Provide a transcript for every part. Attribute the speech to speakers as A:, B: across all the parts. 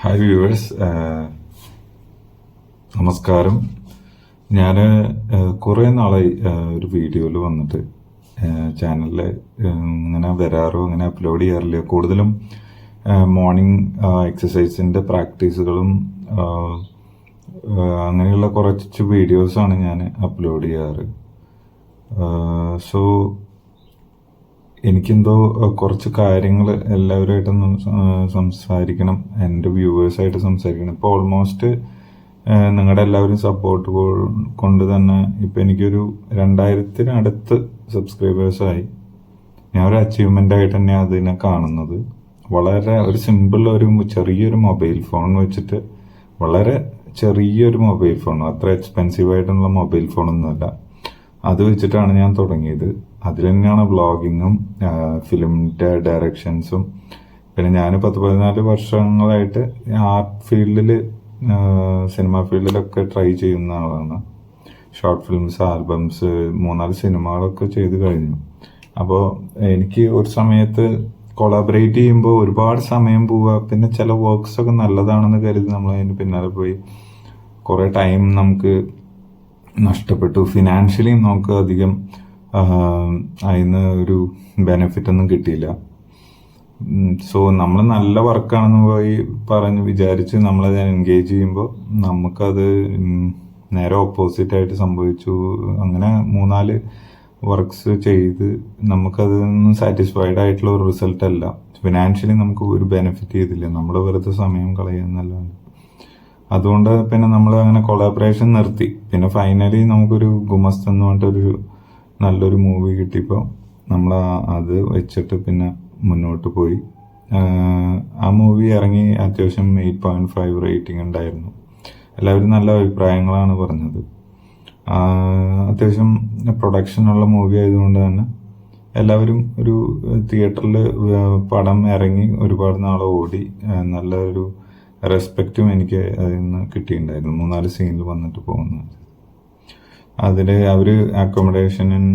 A: Hi viewers, നമസ്കാരം. ഞാൻ കുറേ നാളായി ഒരു വീഡിയോയിൽ വന്നിട്ട് ചാനലിൽ ഇങ്ങനെ വരാറോ അങ്ങനെ അപ്ലോഡ് ചെയ്യാറില്ല. കൂടുതലും മോർണിംഗ് എക്സസൈസിൻ്റെ പ്രാക്ടീസുകളും അങ്ങനെയുള്ള കുറച്ച് വീഡിയോസാണ് ഞാൻ അപ്ലോഡ് ചെയ്യാറ്. സോ എനിക്കെന്തോ കുറച്ച് കാര്യങ്ങൾ എല്ലാവരുമായിട്ടൊന്നും സംസാരിക്കണം, എൻ്റെ വ്യൂവേഴ്സായിട്ട് സംസാരിക്കണം. ഇപ്പോൾ ഓൾമോസ്റ്റ് നിങ്ങളുടെ എല്ലാവരും സപ്പോർട്ട് കൊണ്ട് തന്നെ ഇപ്പം എനിക്കൊരു 2000-നടുത്ത് സബ്സ്ക്രൈബേഴ്സായി. ഞാൻ ഒരു അച്ചീവ്മെൻ്റ് ആയിട്ട് തന്നെ അതിനെ കാണുന്നത്. വളരെ ഒരു സിമ്പിൾ ഒരു ചെറിയൊരു മൊബൈൽ ഫോൺ വെച്ചിട്ട്, വളരെ ചെറിയൊരു മൊബൈൽ ഫോൺ, അത്ര എക്സ്പെൻസീവ് ആയിട്ടുള്ള മൊബൈൽ ഫോണൊന്നുമല്ല, അത് വെച്ചിട്ടാണ് ഞാൻ തുടങ്ങിയത്. അതിൽ തന്നെയാണ് വ്ളോഗിങ്ങും ഫിലിമിൻ്റെ ഡയറക്ഷൻസും. പിന്നെ ഞാൻ 10-14 വർഷങ്ങളായിട്ട് ആർട്ട് ഫീൽഡിൽ, സിനിമ ഫീൽഡിലൊക്കെ ട്രൈ ചെയ്യുന്ന ആളാണ്. ഷോർട്ട് ഫിലിംസ്, ആൽബംസ്, 3-4 സിനിമകളൊക്കെ ചെയ്ത് കഴിഞ്ഞു. അപ്പോൾ എനിക്ക് ഒരു സമയത്ത് കൊളാബറേറ്റ് ചെയ്യുമ്പോൾ ഒരുപാട് സമയം പോവുക, പിന്നെ ചില വർക്ക്സൊക്കെ നല്ലതാണെന്ന് കരുതി നമ്മൾ അതിന് പിന്നാലെ പോയി കുറേ ടൈം നമുക്ക് നഷ്ടപ്പെട്ടു. ഫിനാൻഷ്യലി നമുക്ക് അധികം അതിന് ഒരു ബെനിഫിറ്റ് ഒന്നും കിട്ടിയില്ല. സോ നമ്മൾ നല്ല വർക്കാണെന്ന് പോയി പറഞ്ഞ് വിചാരിച്ച് നമ്മളത് എൻഗേജ് ചെയ്യുമ്പോൾ നമുക്കത് നേരെ ഓപ്പോസിറ്റായിട്ട് സംഭവിച്ചു. അങ്ങനെ 3-4 വർക്ക്സ് ചെയ്ത് നമുക്കതൊന്നും സാറ്റിസ്ഫൈഡ് ആയിട്ടുള്ള ഒരു റിസൾട്ട് അല്ല. ഫിനാൻഷ്യലി നമുക്ക് ഒരു ബെനിഫിറ്റ് ചെയ്തില്ല, നമ്മൾ വെറുതെ സമയം കളയുന്നല്ലാണ്ട്. അതുകൊണ്ട് പിന്നെ നമ്മൾ അങ്ങനെ കൊളാബറേഷൻ നിർത്തി. പിന്നെ ഫൈനലി നമുക്കൊരു ഗുമസ്ത് എന്ന് പറഞ്ഞിട്ടൊരു നല്ലൊരു മൂവി കിട്ടിയപ്പോൾ നമ്മൾ അത് വെച്ചിട്ട് പിന്നെ മുന്നോട്ട് പോയി. ആ മൂവി ഇറങ്ങി അത്യാവശ്യം 8.5 റേറ്റിംഗ് ഉണ്ടായിരുന്നു. എല്ലാവരും നല്ല അഭിപ്രായങ്ങളാണ് പറഞ്ഞത്. അത്യാവശ്യം പ്രൊഡക്ഷനുള്ള മൂവി ആയതുകൊണ്ട് തന്നെ എല്ലാവരും ഒരു തിയേറ്ററിൽ പടം ഇറങ്ങി ഒരുപാട് നാൾ ഓടി. നല്ലൊരു റെസ്പെക്റ്റും എനിക്ക് അതിൽ നിന്ന് കിട്ടിയിട്ടുണ്ടായിരുന്നു. 3-4 സീനിൽ വന്നിട്ട് പോകുന്നത്. അതിൽ അവർ അക്കോമഡേഷനും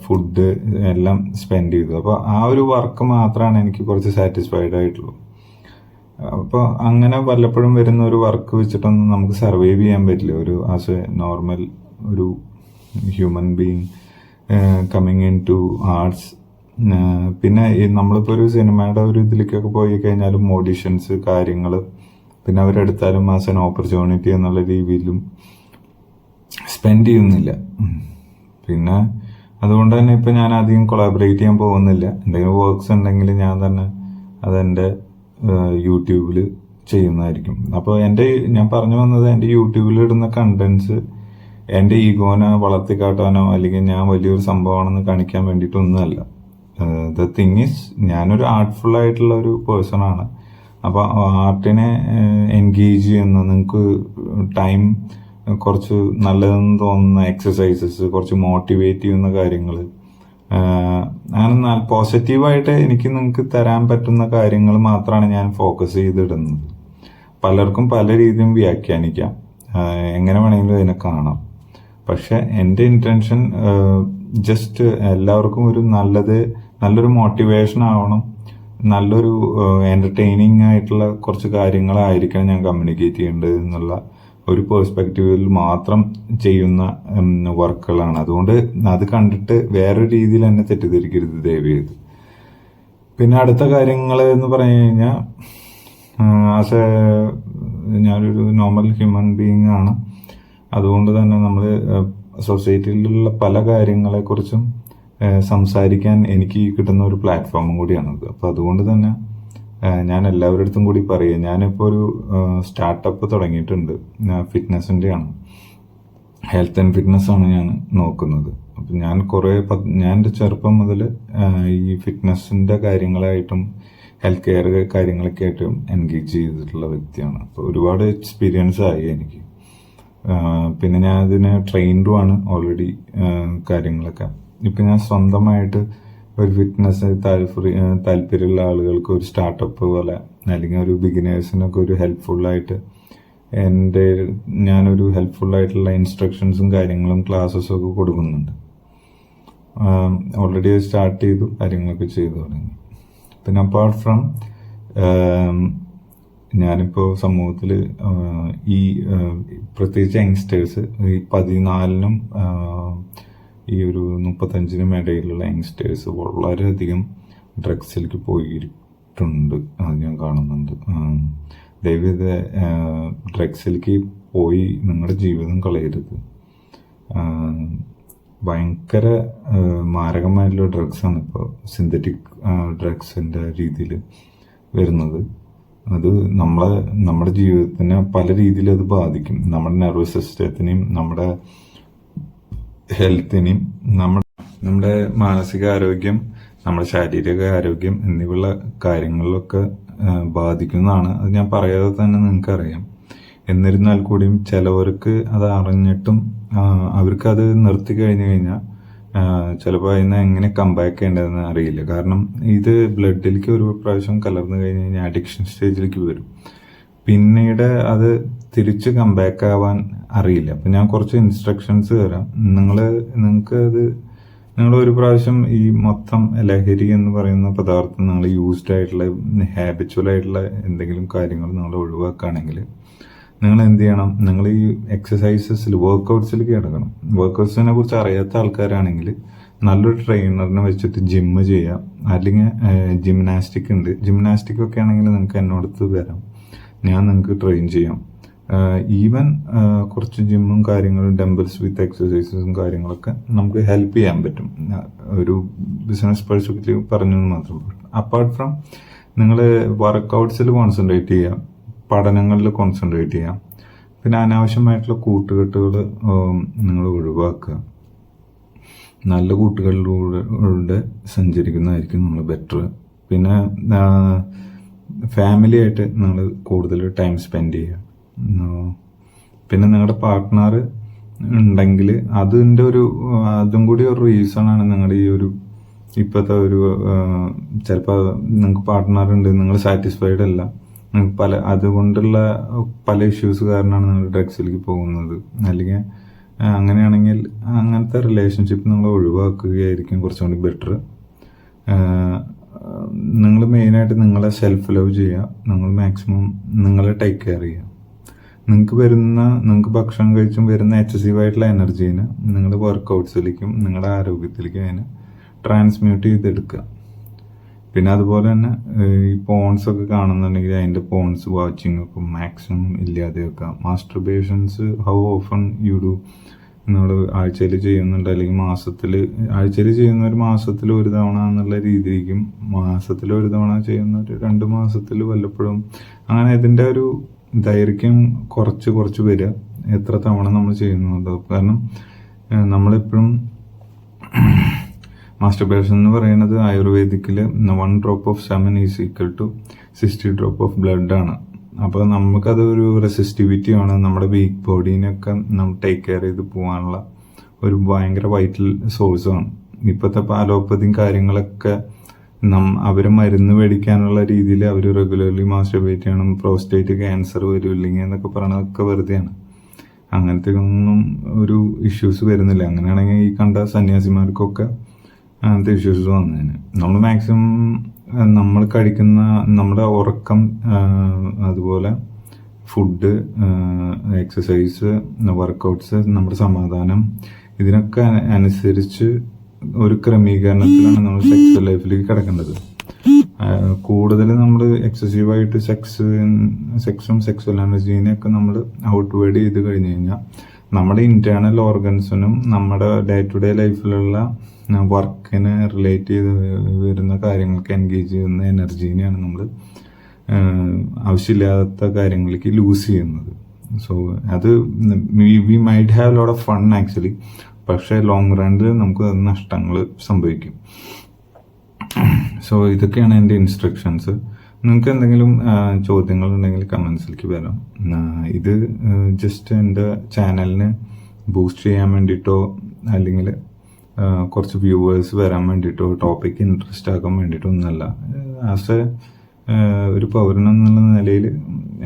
A: ഫുഡ് എല്ലാം സ്പെൻഡ് ചെയ്തു. അപ്പോൾ ആ ഒരു വർക്ക് മാത്രമാണ് എനിക്ക് കുറച്ച് സാറ്റിസ്ഫൈഡ് ആയിട്ടുള്ളൂ. അപ്പോൾ അങ്ങനെ വല്ലപ്പോഴും വരുന്ന ഒരു വർക്ക് വെച്ചിട്ടൊന്നും നമുക്ക് സർവൈവ് ചെയ്യാൻ പറ്റില്ല, ഒരു ആസ് എ നോർമൽ ഒരു human being coming into arts. പിന്നെ നമ്മളിപ്പോൾ ഒരു സിനിമയുടെ ഒരു ഇതിലേക്കൊക്കെ പോയി കഴിഞ്ഞാലും ഓഡിഷൻസ് കാര്യങ്ങൾ, പിന്നെ അവരെടുത്താലും ആസ് എൻ ഓപ്പർച്യൂണിറ്റി എന്നുള്ള രീതിയിലും സ്പെൻഡ് ചെയ്യുന്നില്ല. പിന്നെ അതുകൊണ്ട് തന്നെ ഇപ്പം ഞാൻ അധികം കൊളാബറേറ്റ് ചെയ്യാൻ പോകുന്നില്ല. എന്തെങ്കിലും വർക്ക്സ് ഉണ്ടെങ്കിൽ ഞാൻ തന്നെ അതെൻ്റെ യൂട്യൂബിൽ ചെയ്യുന്നതായിരിക്കും. അപ്പോൾ ഞാൻ പറഞ്ഞു വന്നത്, എൻ്റെ യൂട്യൂബിൽ ഇടുന്ന കണ്ടൻസ് എൻ്റെ ഈഗോനെ വളർത്തിക്കാട്ടാനോ അല്ലെങ്കിൽ ഞാൻ വലിയൊരു സംഭവമാണെന്ന് കാണിക്കാൻ വേണ്ടിയിട്ടൊന്നുമല്ല. ദ തിങ് ഈസ്, ഞാനൊരു ആർട്ട്ഫുൾ ആയിട്ടുള്ള ഒരു പേഴ്സണാണ്. അപ്പോൾ ആർട്ടിനെ എൻഗേജ് ചെയ്യുന്ന, നിങ്ങൾക്ക് ടൈം കുറച്ച് നല്ലതെന്ന് തോന്നുന്ന എക്സസൈസസ്, കുറച്ച് മോട്ടിവേറ്റ് ചെയ്യുന്ന കാര്യങ്ങൾ, അങ്ങനെ പോസിറ്റീവായിട്ട് എനിക്ക് നിങ്ങൾക്ക് തരാൻ പറ്റുന്ന കാര്യങ്ങൾ മാത്രമാണ് ഞാൻ ഫോക്കസ് ചെയ്തിടുന്നത്. പലർക്കും പല രീതിയും വ്യാഖ്യാനിക്കാം, എങ്ങനെ വേണമെങ്കിലും അതിനെ കാണാം. പക്ഷെ എൻ്റെ ഇൻറ്റൻഷൻ ജസ്റ്റ് എല്ലാവർക്കും ഒരു നല്ലൊരു മോട്ടിവേഷൻ ആവണം, നല്ലൊരു എൻ്റർടൈനിങ് ആയിട്ടുള്ള കുറച്ച് കാര്യങ്ങളായിരിക്കണം ഞാൻ കമ്മ്യൂണിക്കേറ്റ് ചെയ്യേണ്ടത് എന്നുള്ള ഒരു പേഴ്സ്പെക്റ്റീവിൽ മാത്രം ചെയ്യുന്ന വർക്കുകളാണ്. അതുകൊണ്ട് അത് കണ്ടിട്ട് വേറൊരു രീതിയിൽ എന്നെ തെറ്റിദ്ധരിക്കരുത് ദയവ് ചെയ്ത്. പിന്നെ അടുത്ത കാര്യങ്ങൾ എന്ന് പറഞ്ഞു കഴിഞ്ഞാൽ, ആസ് എ ഞാനൊരു നോർമൽ ഹ്യൂമൻ ബീയിങ് ആണ്. അതുകൊണ്ട് തന്നെ നമ്മൾ സൊസൈറ്റിയിലുള്ള പല കാര്യങ്ങളെക്കുറിച്ചും സംസാരിക്കാൻ എനിക്ക് കിട്ടുന്ന ഒരു പ്ലാറ്റ്ഫോമും കൂടിയാണത്. അപ്പോൾ അതുകൊണ്ട് തന്നെ ഞാൻ എല്ലാവരുടെ അടുത്തും കൂടി പറയുക, ഞാനിപ്പോൾ ഒരു സ്റ്റാർട്ടപ്പ് തുടങ്ങിയിട്ടുണ്ട്. ഫിറ്റ്നസിൻ്റെ ആണ്, ഹെൽത്ത് ആൻഡ് ഫിറ്റ്നസ് ആണ് ഞാൻ നോക്കുന്നത്. അപ്പം ഞാൻ എൻ്റെ ചെറുപ്പം മുതൽ ഈ ഫിറ്റ്നസിൻ്റെ കാര്യങ്ങളായിട്ടും ഹെൽത്ത് കെയർ കാര്യങ്ങളൊക്കെ ആയിട്ടും എൻഗേജ് ചെയ്തിട്ടുള്ള വ്യക്തിയാണ്. അപ്പോൾ ഒരുപാട് എക്സ്പീരിയൻസ് ആയി എനിക്ക്. പിന്നെ ഞാൻ അതിന് ട്രെയിൻഡുമാണ് ഓൾറെഡി കാര്യങ്ങളൊക്കെ. ഇപ്പം ഞാൻ സ്വന്തമായിട്ട് ഒരു ഫിറ്റ്നസ് താല്പര്യമുള്ള ആളുകൾക്ക് ഒരു സ്റ്റാർട്ടപ്പ് പോലെ, അല്ലെങ്കിൽ ഒരു ബിഗിനേഴ്സിനൊക്കെ ഒരു ഹെൽപ്ഫുള്ളായിട്ട് ഞാനൊരു ഹെൽപ്ഫുള്ളായിട്ടുള്ള ഇൻസ്ട്രക്ഷൻസും കാര്യങ്ങളും ക്ലാസ്സസും ഒക്കെ കൊടുക്കുന്നുണ്ട്. ഓൾറെഡി സ്റ്റാർട്ട് ചെയ്തു, കാര്യങ്ങളൊക്കെ ചെയ്തു തുടങ്ങി. പിന്നെ അപ്പാർട്ട് ഫ്രം ഞാനിപ്പോൾ സമൂഹത്തിൽ ഈ പ്രത്യേകിച്ച് യങ്സ്റ്റേഴ്സ് ഈ 14-നും ഈ ഒരു 35-നും ഇടയിലുള്ള യങ്സ്റ്റേഴ്സ് വളരെയധികം ഡ്രഗ്സിലേക്ക് പോയിട്ടുണ്ട്. അത് ഞാൻ കാണുന്നുണ്ട്. ദയവേത് ഡ്രഗ്സിലേക്ക് പോയി നിങ്ങളുടെ ജീവിതം കളയരുത്. ഭയങ്കര മാരകമായിട്ടുള്ള ഡ്രഗ്സാണ് ഇപ്പോൾ സിന്തറ്റിക് ഡ്രഗ്സിൻ്റെ രീതിയിൽ വരുന്നത്. അത് നമ്മുടെ ജീവിതത്തിനെ പല രീതിയിൽ അത് ബാധിക്കും. നമ്മുടെ നെർവസ് സിസ്റ്റത്തിനെയും നമ്മുടെ ഹെൽത്തിനെയും നമ്മുടെ മാനസികാരോഗ്യം, നമ്മുടെ ശാരീരിക ആരോഗ്യം എന്നിവയുള്ള കാര്യങ്ങളിലൊക്കെ ബാധിക്കുന്നതാണ്. അത് ഞാൻ പറയാതെ തന്നെ നിങ്ങൾക്കറിയാം. എന്നിരുന്നാൽ കൂടിയും ചിലവർക്ക് അത് അറിഞ്ഞിട്ടും അവർക്കത് നിർത്തി കഴിഞ്ഞു കഴിഞ്ഞാൽ ചിലപ്പോൾ അതിന് എങ്ങനെ കംബാക്ക് ചെയ്യേണ്ടതെന്ന് അറിയില്ല. കാരണം ഇത് ബ്ലഡിലേക്ക് ഒരു പ്രാവശ്യം കലർന്നു കഴിഞ്ഞ് കഴിഞ്ഞാൽ അഡിക്ഷൻ സ്റ്റേജിലേക്ക് വരും. പിന്നീട് അത് തിരിച്ച് കംബാക്ക് ആവാൻ അറിയില്ല. അപ്പം ഞാൻ കുറച്ച് ഇൻസ്ട്രക്ഷൻസ് തരാം. നിങ്ങൾ ഒരു പ്രാവശ്യം ഈ മൊത്തം ലഹരി എന്ന് പറയുന്ന പദാർത്ഥം നിങ്ങൾ യൂസ്ഡ് ആയിട്ടുള്ള ഹാബിച്വൽ ആയിട്ടുള്ള എന്തെങ്കിലും കാര്യങ്ങൾ നിങ്ങൾ ഒഴിവാക്കുകയാണെങ്കിൽ നിങ്ങൾ എന്ത് ചെയ്യണം? നിങ്ങൾ ഈ എക്സസൈസസിൽ വർക്കൗട്ട്സിലേക്ക് കിടക്കണം. വർക്കൗട്ട്സിനെ കുറിച്ച് അറിയാത്ത ആൾക്കാരാണെങ്കിൽ നല്ലൊരു ട്രെയിനറിനെ വെച്ചിട്ട് ജിമ്മ് ചെയ്യാം. അല്ലെങ്കിൽ ജിംനാസ്റ്റിക് ഉണ്ട്. ജിംനാസ്റ്റിക് ഒക്കെ ആണെങ്കിൽ നിങ്ങൾക്ക് എന്നോടത്ത് വരാം, ഞാൻ നിങ്ങൾക്ക് ട്രെയിൻ ചെയ്യാം. ഈവൻ കുറച്ച് ജിമ്മും കാര്യങ്ങളും ഡംബൽസ് വിത്ത് എക്സസൈസസും കാര്യങ്ങളൊക്കെ നമുക്ക് ഹെൽപ്പ് ചെയ്യാൻ പറ്റും. ഒരു ബിസിനസ് പെർസ്പെക്റ്റീവ് പറഞ്ഞെന്ന് മാത്രം. അപ്പാർട്ട് ഫ്രം നിങ്ങൾ വർക്കൗട്ട്സിൽ കോൺസെൻട്രേറ്റ് ചെയ്യാം, പഠനങ്ങളിൽ കോൺസെൻട്രേറ്റ് ചെയ്യാം. പിന്നെ അനാവശ്യമായിട്ടുള്ള കൂട്ടുകെട്ടുകൾ നിങ്ങൾ ഒഴിവാക്കുക. നല്ല കൂട്ടുകളിലൂടെ സഞ്ചരിക്കുന്നതായിരിക്കും നമ്മൾ ബെറ്റർ. പിന്നെ ഫാമിലി ആയിട്ട് നിങ്ങൾ കൂടുതൽ ടൈം സ്പെൻഡ് ചെയ്യുക. പിന്നെ നിങ്ങളുടെ പാർട്ട്ണർ ഉണ്ടെങ്കിൽ അതും കൂടി ഒരു റീസണാണ്. നിങ്ങളുടെ ഈ ഒരു ഇപ്പോഴത്തെ ഒരു ചിലപ്പോൾ നിങ്ങൾക്ക് പാർട്ട്ണർ ഉണ്ട്, നിങ്ങൾ സാറ്റിസ്ഫൈഡ് അല്ല, അതുകൊണ്ടുള്ള പല ഇഷ്യൂസ് കാരണമാണ് നിങ്ങൾ ഡ്രഗ്സിലേക്ക് പോകുന്നത്. അല്ലെങ്കിൽ അങ്ങനെയാണെങ്കിൽ അങ്ങനത്തെ റിലേഷൻഷിപ്പ് നിങ്ങൾ ഒഴിവാക്കുകയായിരിക്കും കുറച്ചും കൂടി ബെറ്റർ. നിങ്ങൾ മെയിനായിട്ട് നിങ്ങളെ സെൽഫ് ലവ് ചെയ്യുക. നിങ്ങൾ മാക്സിമം നിങ്ങളെ ടേക്ക് കെയർ ചെയ്യുക. നിങ്ങൾക്ക് ഭക്ഷണം കഴിച്ചും വരുന്ന എക്സസീവായിട്ടുള്ള എനർജീനെ നിങ്ങൾ വർക്കൗട്ട്സിലേക്കും നിങ്ങളുടെ ആരോഗ്യത്തിലേക്കും അതിനെ ട്രാൻസ്മ്യൂട്ട് ചെയ്തെടുക്കുക. പിന്നെ അതുപോലെ തന്നെ ഈ പോൺസ് ഒക്കെ കാണുന്നുണ്ടെങ്കിൽ അതിൻ്റെ പോൺസ് വാച്ചിങ് ഒക്കെ മാക്സിമം ഇല്ലാതെ വെക്കുക. മാസ്റ്റർബേഷൻസ് ഹൗ ഓഫൺ യു ഡു നിങ്ങൾ ആഴ്ചയിൽ ചെയ്യുന്നുണ്ട്, അല്ലെങ്കിൽ ആഴ്ചയിൽ ചെയ്യുന്നവർ മാസത്തിൽ ഒരു തവണ എന്നുള്ള രീതിക്കും, മാസത്തിൽ ഒരു തവണ ചെയ്യുന്നവർ 2 മാസത്തിൽ വല്ലപ്പോഴും, അങ്ങനെ ഇതിൻ്റെ ഒരു ദൈർഘ്യം കുറച്ച് വരിക എത്ര തവണ നമ്മൾ ചെയ്യുന്നുണ്ടോ. കാരണം നമ്മളെപ്പോഴും മാസ്റ്റർബേഷൻ എന്ന് പറയുന്നത് ആയുർവേദിക്കിൽ 1 drop of semen is equal to 60 drop of blood ആണ്. അപ്പോൾ നമുക്കതൊരു റെസിസ്റ്റിവിറ്റിയാണ്. നമ്മുടെ വീക്ക് ബോഡീനെയൊക്കെ നമ്മൾ ടേക്ക് കെയർ ചെയ്ത് പോകാനുള്ള ഒരു ഭയങ്കര വൈറ്റൽ സോഴ്സാണ്. ഇപ്പോഴത്തെ അലോപ്പതിയും കാര്യങ്ങളൊക്കെ അവർ മരുന്ന് മേടിക്കാനുള്ള രീതിയിൽ അവർ റെഗുലർലി മാസ്റ്റർബേറ്റ് ചെയ്യണം, പ്രോസ്റ്റേറ്റ് ക്യാൻസർ വരില്ലെങ്കിൽ എന്നൊക്കെ പറയണതൊക്കെ വെറുതെയാണ്. അങ്ങനത്തെ ഒന്നും ഒരു ഇഷ്യൂസ് വരുന്നില്ല. അങ്ങനെയാണെങ്കിൽ ഈ കണ്ട സന്യാസിമാർക്കൊക്കെ അങ്ങനത്തെ ഇഷ്യൂസ് വന്നതിന് നമ്മൾ മാക്സിമം നമ്മൾ കഴിക്കുന്ന നമ്മുടെ ഉറക്കം, അതുപോലെ ഫുഡ്, എക്സസൈസ്, വർക്കൗട്ട്സ്, നമ്മുടെ സമാധാനം, ഇതിനൊക്കെ അനുസരിച്ച് ഒരു ക്രമീകരണത്തിലാണ് നമ്മൾ സെക്സ്വൽ ലൈഫിലേക്ക് കിടക്കേണ്ടത്. കൂടുതൽ നമ്മൾ എക്സസീവായിട്ട് സെക്സും സെക്സ്വൽ എനർജീനെയൊക്കെ നമ്മൾ ഔട്ട്വേർഡ് ചെയ്ത് കഴിഞ്ഞ് കഴിഞ്ഞാൽ നമ്മുടെ ഇന്റേണൽ ഓർഗൻസിനും നമ്മുടെ ഡേ ടു ഡേ ലൈഫിലുള്ള വർക്കിനെ റിലേറ്റ് ചെയ്ത് വരുന്ന കാര്യങ്ങൾക്ക് എൻഗേജ് ചെയ്യുന്ന എനർജീനെയാണ് നമ്മൾ ആവശ്യമില്ലാത്ത കാര്യങ്ങളിലേക്ക് ലൂസ് ചെയ്യുന്നത്. സോ അത് V might have lot of fun actually, പക്ഷേ ലോങ് റണ്ണിൽ നമുക്ക് നഷ്ടങ്ങൾ സംഭവിക്കും. സോ ഇതൊക്കെയാണ് എൻ്റെ ഇൻസ്ട്രക്ഷൻസ്. നിങ്ങൾക്ക് എന്തെങ്കിലും ചോദ്യങ്ങളുണ്ടെങ്കിൽ കമൻസിലേക്ക് വരാം. ഇത് ജസ്റ്റ് എൻ്റെ ചാനലിന് ബൂസ്റ്റ് ചെയ്യാൻ വേണ്ടിയിട്ടോ അല്ലെങ്കിൽ കുറച്ച് വ്യൂവേഴ്സ് വരാൻ വേണ്ടിയിട്ടോ ടോപ്പിക്ക് ഇൻട്രസ്റ്റ് ആക്കാൻ വേണ്ടിയിട്ടോ ഒന്നല്ല. ആസ് ഒരു പൗരൻ എന്നുള്ള നിലയിൽ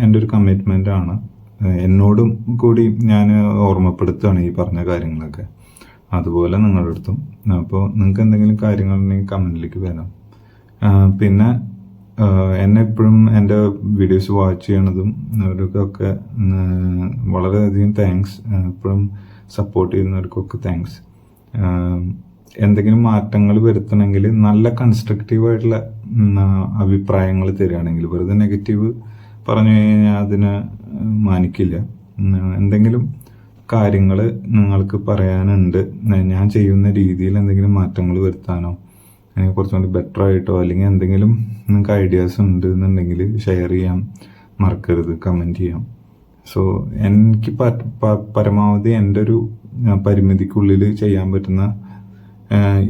A: എൻ്റെ ഒരു കമ്മിറ്റ്മെൻ്റ് ആണ്. എന്നോടും കൂടി ഞാൻ ഓർമ്മപ്പെടുത്തുകയാണ് ഈ പറഞ്ഞ കാര്യങ്ങളൊക്കെ, അതുപോലെ നിങ്ങളുടെ അടുത്തും. അപ്പോൾ നിങ്ങൾക്ക് എന്തെങ്കിലും കാര്യങ്ങളുണ്ടെങ്കിൽ കമൻറ്റിലേക്ക് വരാം. പിന്നെ എന്നെ എപ്പോഴും എൻ്റെ വീഡിയോസ് വാച്ച് ചെയ്യണതും അവർക്കൊക്കെ വളരെയധികം താങ്ക്സ്. എപ്പോഴും സപ്പോർട്ട് ചെയ്യുന്നവർക്കൊക്കെ താങ്ക്സ്. എന്തെങ്കിലും മാറ്റങ്ങൾ വരുത്തണമെങ്കിൽ നല്ല കൺസ്ട്രക്റ്റീവായിട്ടുള്ള അഭിപ്രായങ്ങൾ തരികയാണെങ്കിൽ, വെറുതെ നെഗറ്റീവ് പറഞ്ഞു കഴിഞ്ഞാൽ അതിന് മാനിക്കില്ല. എന്തെങ്കിലും കാര്യങ്ങൾ നിങ്ങൾക്ക് പറയാനുണ്ട്, ഞാൻ ചെയ്യുന്ന രീതിയിൽ എന്തെങ്കിലും മാറ്റങ്ങൾ വരുത്താനോ അല്ലെങ്കിൽ കുറച്ചുകൂടി ബെറ്റർ ആയിട്ടോ അല്ലെങ്കിൽ എന്തെങ്കിലും നിങ്ങൾക്ക് ഐഡിയാസ് ഉണ്ട് എന്നുണ്ടെങ്കിൽ ഷെയർ ചെയ്യാൻ മറക്കരുത്, കമൻറ്റ് ചെയ്യാം. സോ എനിക്ക് പരമാവധി എൻ്റെ ഒരു പരിമിതിക്കുള്ളിൽ ചെയ്യാൻ പറ്റുന്ന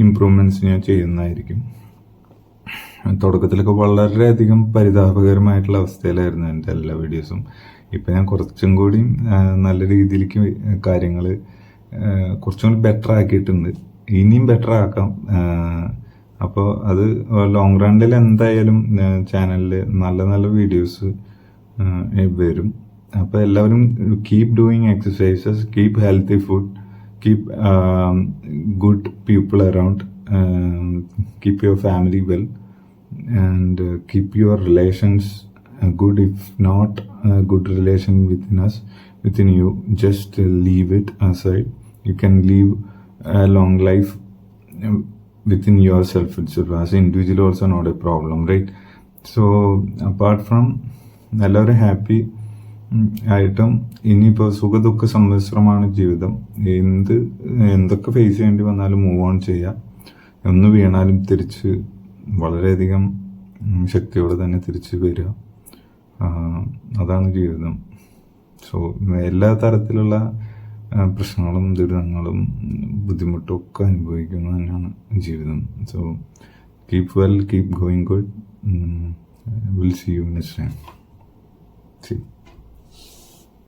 A: ഇമ്പ്രൂവ്മെൻറ്റ്സ് ഞാൻ ചെയ്യുന്നതായിരിക്കും. തുടക്കത്തിലൊക്കെ വളരെയധികം പരിതാപകരമായിട്ടുള്ള അവസ്ഥയിലായിരുന്നു എൻ്റെ എല്ലാ വീഡിയോസും. ഇപ്പം ഞാൻ കുറച്ചും കൂടി നല്ല രീതിയിലേക്ക് കാര്യങ്ങൾ കുറച്ചും കൂടി ബെറ്റർ ആക്കിയിട്ടുണ്ട്. ഇനിയും ബെറ്റർ ആക്കാം. അപ്പോൾ അത് ലോങ് റണ്ണിൽ എന്തായാലും ചാനലിൽ നല്ല നല്ല വീഡിയോസ് വരും. അപ്പോൾ എല്ലാവരും keep doing exercises, keep healthy food, keep good people around, keep your family well, and keep your relations good. If not a good relation within you, just leave it aside. You can live a long life within yourself itself. As an individual also not a problem, right? So apart from എല്ലാവരും happy ആയിട്ടും ഇനിയിപ്പോൾ സുഖദുഃഖ സമ്മിശ്രമാണ് ജീവിതം. എന്തൊക്കെ face ചെയ്യേണ്ടി വന്നാലും move on ചെയ്യുക. ഒന്ന് വീണാലും തിരിച്ച് വളരെയധികം ശക്തിയോടെ തന്നെ തിരിച്ചു വരിക. അതാണ് ജീവിതം. സോ എല്ലാ തരത്തിലുള്ള പ്രശ്നങ്ങളും ദുരിതങ്ങളും ബുദ്ധിമുട്ടും ഒക്കെ അനുഭവിക്കുന്നത് തന്നെയാണ് ജീവിതം. So keep well, keep going good. Will see you next time.